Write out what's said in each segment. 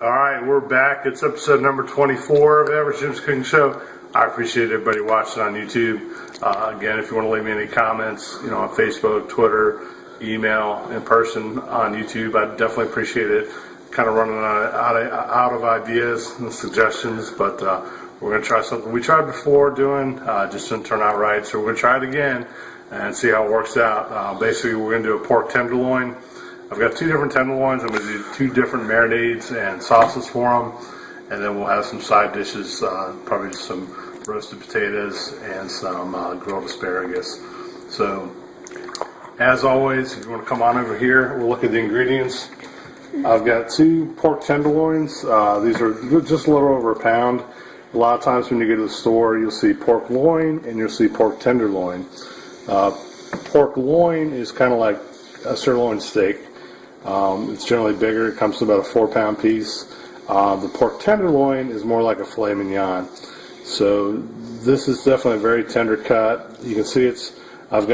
All right, we're back. It's episode number 24 of Average Jim's Cooking Show. I appreciate everybody watching on YouTube. Again, if you want to leave me any comments, on Facebook, Twitter, email, in person on YouTube, I'd definitely appreciate it. Kind of running out of ideas and suggestions, but we're going to try something we tried before doing, just didn't turn out right. So we're going to try it again and see how it works out. Basically, we're going to do a pork tenderloin. I've got two different tenderloins. I'm going to do two different marinades and sauces for them, and then we'll have some side dishes, probably some roasted potatoes and some grilled asparagus. So, as always, if you want to come on over here, we'll look at the ingredients. I've got two pork tenderloins. These are just a little over a pound. A lot of times when you go to the store, you'll see pork loin and you'll see pork tenderloin. Pork loin is kind of like a sirloin steak. It's generally bigger. It comes to about a 4-pound piece. The pork tenderloin is more like a filet mignon. So this is definitely a very tender cut. You can see I've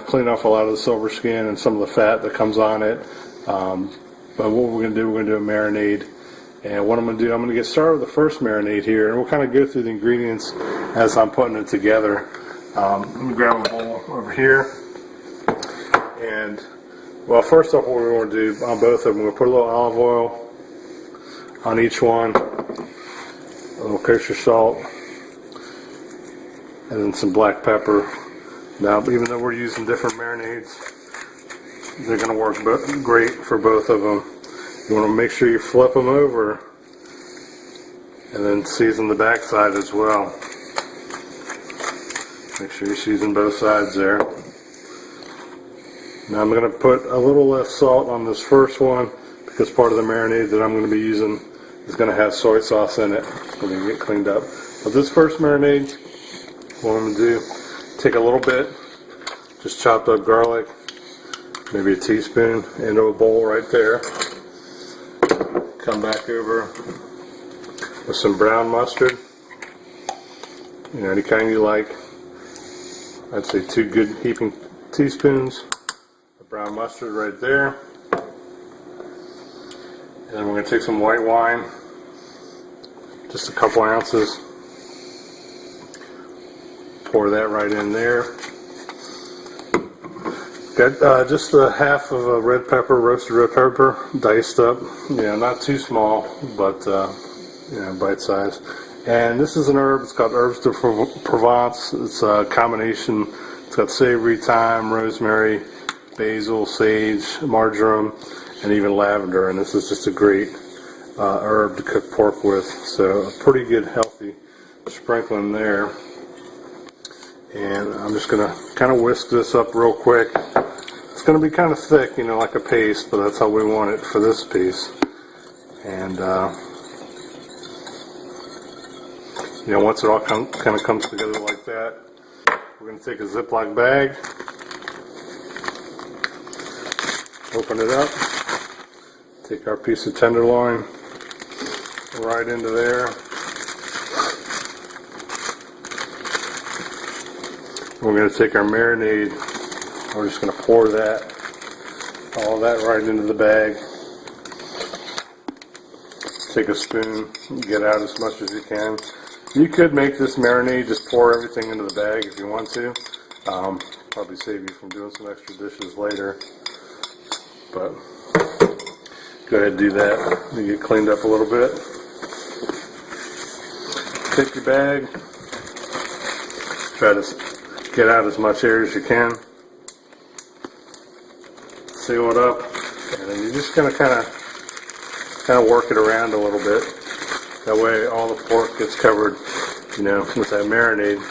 cleaned off a lot of the silver skin and some of the fat that comes on it. But what we're going to do, we're going to do a marinade. And what I'm going to do, I'm going to get started with the first marinade here. And we'll kind of go through the ingredients as I'm putting it together. Let me grab a bowl over here. And well, first off, what we want to do on both of them, we're going to put a little olive oil on each one, a little kosher salt, and then some black pepper. Now, even though we're using different marinades, they're going to work great for both of them. You want to make sure you flip them over and then season the backside as well. Make sure you season both sides there. Now I'm going to put a little less salt on this first one because part of the marinade that I'm going to be using is going to have soy sauce in it when we get cleaned up. But this first marinade, what I'm going to do, take a little bit, just chopped up garlic, maybe a teaspoon into a bowl right there. Come back over with some brown mustard, any kind you like. I'd say 2 good heaping teaspoons. Brown mustard right there. And then we're going to take some white wine, just a couple ounces. Pour that right in there. Got just a half of a red pepper, roasted red pepper, diced up. Not too small, but bite size. And this is an herb. It's called Herbes de Provence. It's a combination. It's got savory, thyme, rosemary, basil, sage, marjoram, and even lavender. And this is just a great herb to cook pork with. So a pretty good, healthy sprinkling there. And I'm just going to kind of whisk this up real quick. It's going to be kind of thick, like a paste, but that's how we want it for this piece. And once it all kind of comes together like that, we're going to take a Ziploc bag, open it up, take our piece of tenderloin right into there. We're going to take our marinade, we're just going to pour all that right into the bag. Take a spoon, get out as much as you can. You could make this marinade, just pour everything into the bag if you want to. Probably save you from doing some extra dishes later. But go ahead and do that. You get cleaned up a little bit. Take your bag. Try to get out as much air as you can. Seal it up, and then you're just gonna kind of work it around a little bit. That way, all the pork gets covered, with that marinade.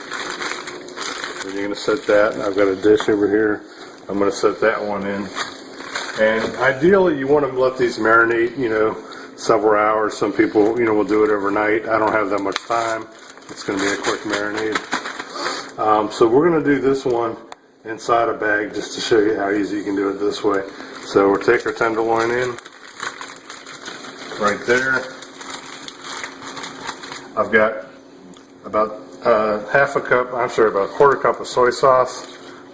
Then you're gonna set that. I've got a dish over here. I'm gonna set that one in. And ideally, you want to let these marinate, several hours. Some people, will do it overnight. I don't have that much time. It's going to be a quick marinade. So we're going to do this one inside a bag just to show you how easy you can do it this way. So we'll take our tenderloin in right there. I've got about about a quarter cup of soy sauce.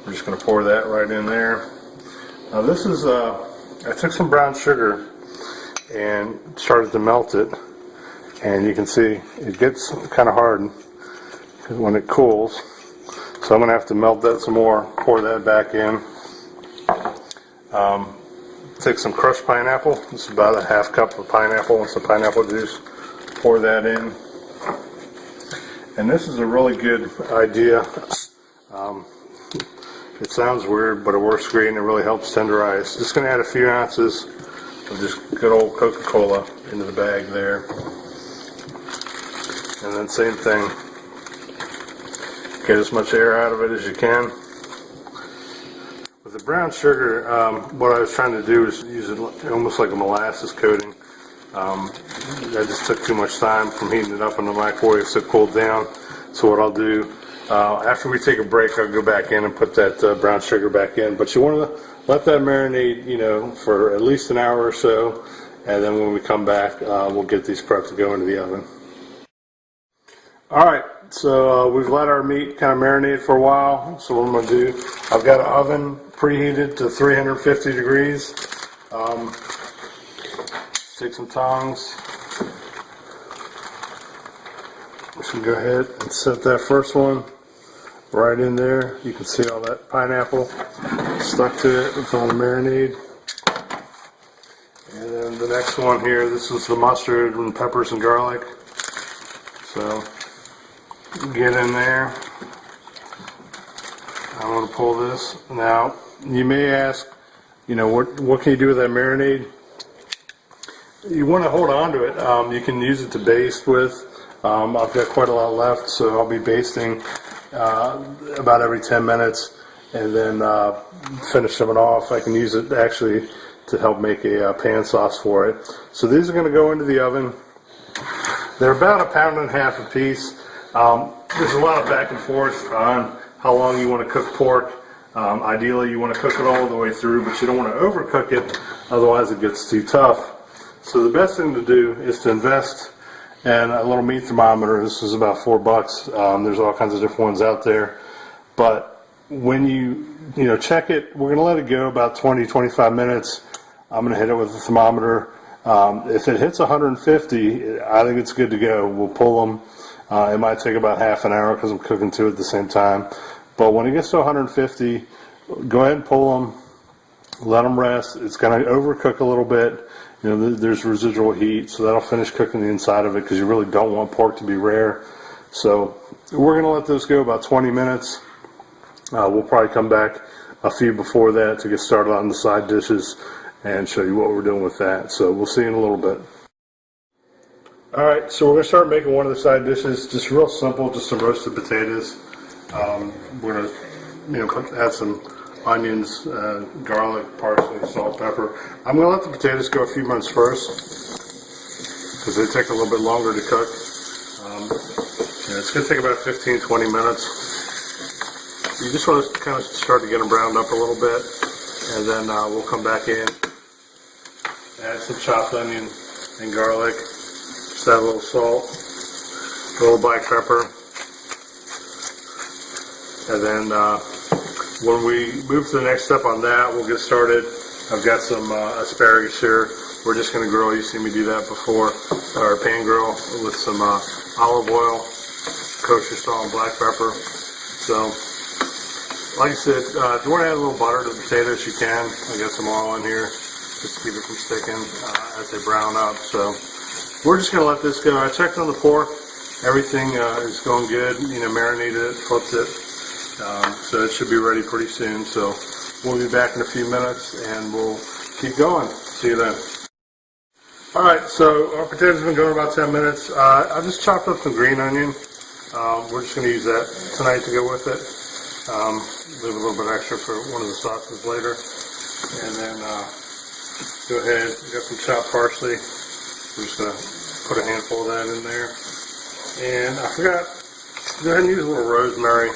We're just going to pour that right in there. Now this is, I took some brown sugar and started to melt it. And you can see it gets kind of hard when it cools. So I'm going to have to melt that some more, pour that back in. Take some crushed pineapple. This is about a half cup of pineapple and some pineapple juice. Pour that in. And this is a really good idea. It sounds weird, but it works great and it really helps tenderize. Just going to add a few ounces of just good old Coca-Cola into the bag there. And then same thing. Get as much air out of it as you can. With the brown sugar, what I was trying to do is use it almost like a molasses coating. That just took too much time from heating it up in the microwave, so it cooled down. So what I'll do, after we take a break, I'll go back in and put that brown sugar back in. But you want to let that marinate, for at least an hour or so. And then when we come back, we'll get these prepped to go into the oven. Alright, so we've let our meat kind of marinate for a while. So what I'm going to do, I've got an oven preheated to 350 degrees. Take some tongs. Just gonna go ahead and set that first one right in there. You can see all that pineapple stuck to it with all the marinade. And then the next one here, this is the mustard and peppers and garlic. So get in there. I'm going to pull this. Now, you may ask, what can you do with that marinade? You want to hold on to it. You can use it to baste with. I've got quite a lot left, so I'll be basting about every 10 minutes and then finish them off. I can use it actually to help make a pan sauce for it. So these are going to go into the oven. They're about 1.5 pounds a piece. There's a lot of back and forth on how long you want to cook pork. Ideally, you want to cook it all the way through, but you don't want to overcook it, otherwise it gets too tough. So the best thing to do is to invest in a little meat thermometer. This is about $4. There's all kinds of different ones out there. But when you check it, we're going to let it go about 20-25 minutes. I'm going to hit it with the thermometer. If it hits 150, I think it's good to go. We'll pull them. It might take about half an hour because I'm cooking two at the same time. But when it gets to 150, go ahead and pull them. Let them rest. It's going to overcook a little bit. There's residual heat, so that'll finish cooking the inside of it because you really don't want pork to be rare. So we're going to let those go about 20 minutes. We'll probably come back a few before that to get started on the side dishes and show you what we're doing with that. So we'll see you in a little bit. Alright, so we're going to start making one of the side dishes, just real simple, just some roasted potatoes. We're going to add some onions, garlic, parsley, salt, pepper. I'm going to let the potatoes go a few minutes first because they take a little bit longer to cook. It's going to take about 15-20 minutes. You just want to kind of start to get them browned up a little bit, and then we'll come back in, add some chopped onion and garlic, just add a little salt, a little black pepper, and then when we move to the next step on that, we'll get started. I've got some asparagus here. We're just going to grill. You've seen me do that before, or pan grill with some olive oil, kosher salt, and black pepper. So, like I said, if you want to add a little butter to the potatoes, you can. I got some oil in here just to keep it from sticking as they brown up. So, we're just going to let this go. I checked on the pork. Everything is going good. Marinated it, flipped it. So it should be ready pretty soon. So we'll be back in a few minutes and we'll keep going. See you then. Alright, so our potatoes have been going about 10 minutes. I just chopped up some green onion. We're just going to use that tonight to go with it. Leave a little bit extra for one of the sauces later. And then go ahead, we got some chopped parsley. We're just going to put a handful of that in there. And I forgot, go ahead and use a little rosemary.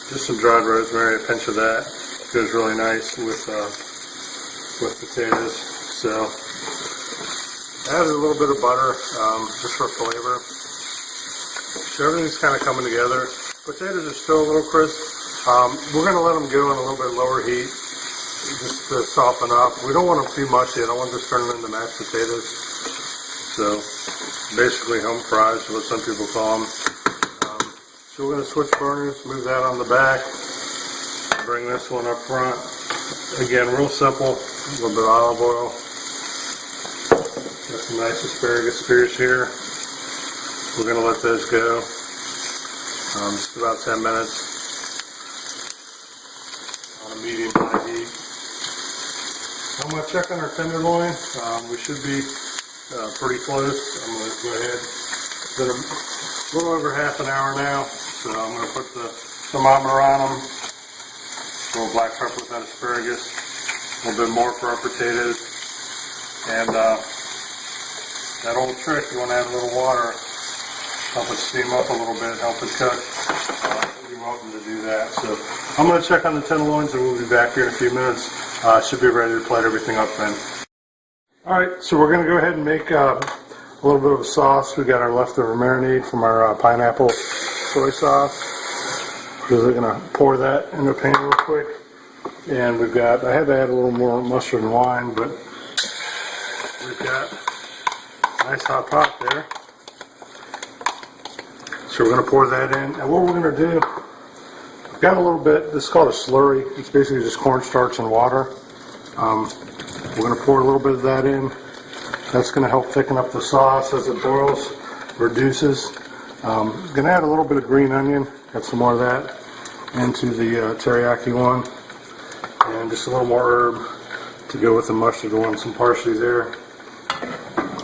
Just some dried rosemary, a pinch of that goes really nice with potatoes. So add a little bit of butter just for flavor. So everything's kind of coming together. Potatoes are still a little crisp. We're going to let them go on a little bit lower heat just to soften up. We don't want them too mushy. I don't want this turning into mashed potatoes. So basically home fries is what some people call them. So we're going to switch burners, move that on the back, bring this one up front. Again, real simple, a little bit of olive oil. Got some nice asparagus spears here. We're going to let those go. Just about 10 minutes on a medium high heat. I'm going to check on our tenderloin. We should be pretty close. I'm going to go ahead. It's been a little over half an hour now, so I'm going to put the thermometer on them. A little black pepper with that asparagus. A little bit more for our potatoes. And that old trick, you want to add a little water. Help it steam up a little bit, help it cook. You're welcome to do that. So I'm going to check on the tenderloins and we'll be back here in a few minutes. Should be ready to plate everything up then. Alright, so we're going to go ahead and make a little bit of a sauce. We got our leftover marinade from our pineapple soy sauce. We're going to pour that in the pan real quick. And we've got, I had to add a little more mustard and wine, but we've got a nice hot pot there. So we're going to pour that in, and what we're going to do, I've got a little bit, this is called a slurry. It's basically just cornstarch and water. We're going to pour a little bit of that in. That's going to help thicken up the sauce as it boils, reduces. I'm going to add a little bit of green onion, got some more of that into the teriyaki one, and just a little more herb to go with the mustard one, some parsley there.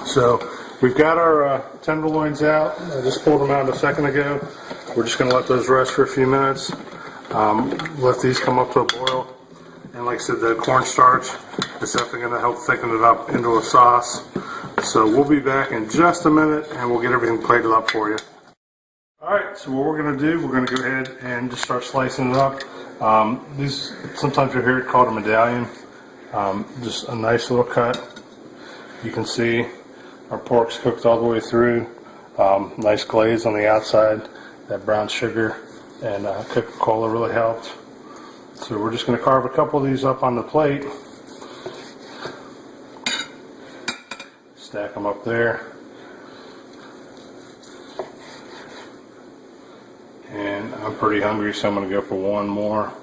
So we've got our tenderloins out. I just pulled them out a second ago. We're just going to let those rest for a few minutes. Let these come up to a boil. And like I said, the cornstarch is definitely going to help thicken it up into a sauce. So we'll be back in just a minute and we'll get everything plated up for you. Alright, so what we're going to do, we're going to go ahead and just start slicing it up. These, sometimes you'll hear it called a medallion. Just a nice little cut. You can see our pork's cooked all the way through. Nice glaze on the outside. That brown sugar and Coca-Cola really helped. So we're just going to carve a couple of these up on the plate. Stack them up there. And I'm pretty hungry, so I'm going to go for one more.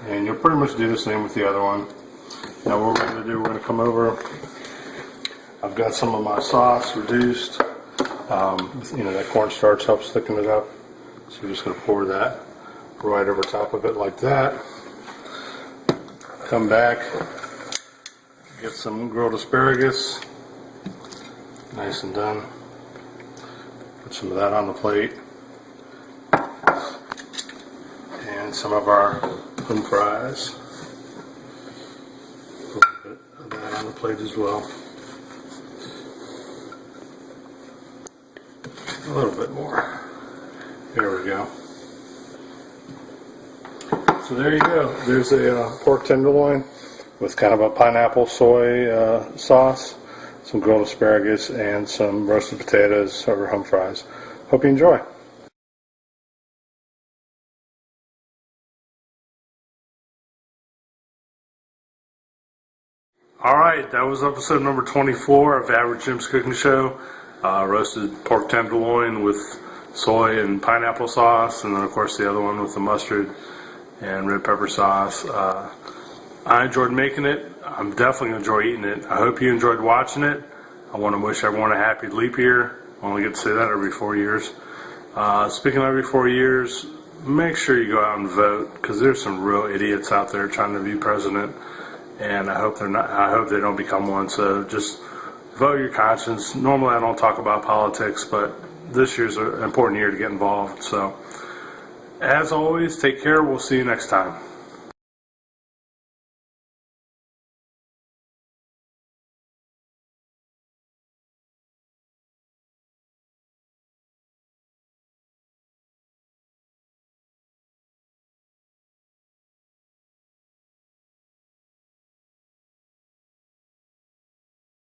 And you'll pretty much do the same with the other one. Now what we're going to do, we're going to come over. I've got some of my sauce reduced. That cornstarch helps thicken it up. So we're just going to pour that right over top of it like that. Come back, get some grilled asparagus. Nice and done. Put some of that on the plate. And some of our home fries. A little bit of that on the plate as well. A little bit more. There we go. So there you go. There's a pork tenderloin with kind of a pineapple soy sauce, some grilled asparagus, and some roasted potatoes over home fries. Hope you enjoy. Alright, that was episode number 24 of Average Jim's Cooking Show. Roasted pork tenderloin with soy and pineapple sauce, and then of course the other one with the mustard and red pepper sauce. I enjoyed making it. I'm definitely going to enjoy eating it. I hope you enjoyed watching it. I want to wish everyone a happy leap year. I only get to say that every 4 years. Speaking of every 4 years, make sure you go out and vote, because there's some real idiots out there trying to be president, and I hope they're not. I hope they don't become one. So just vote your conscience. Normally I don't talk about politics, but this year's an important year to get involved. So as always, take care. We'll see you next time.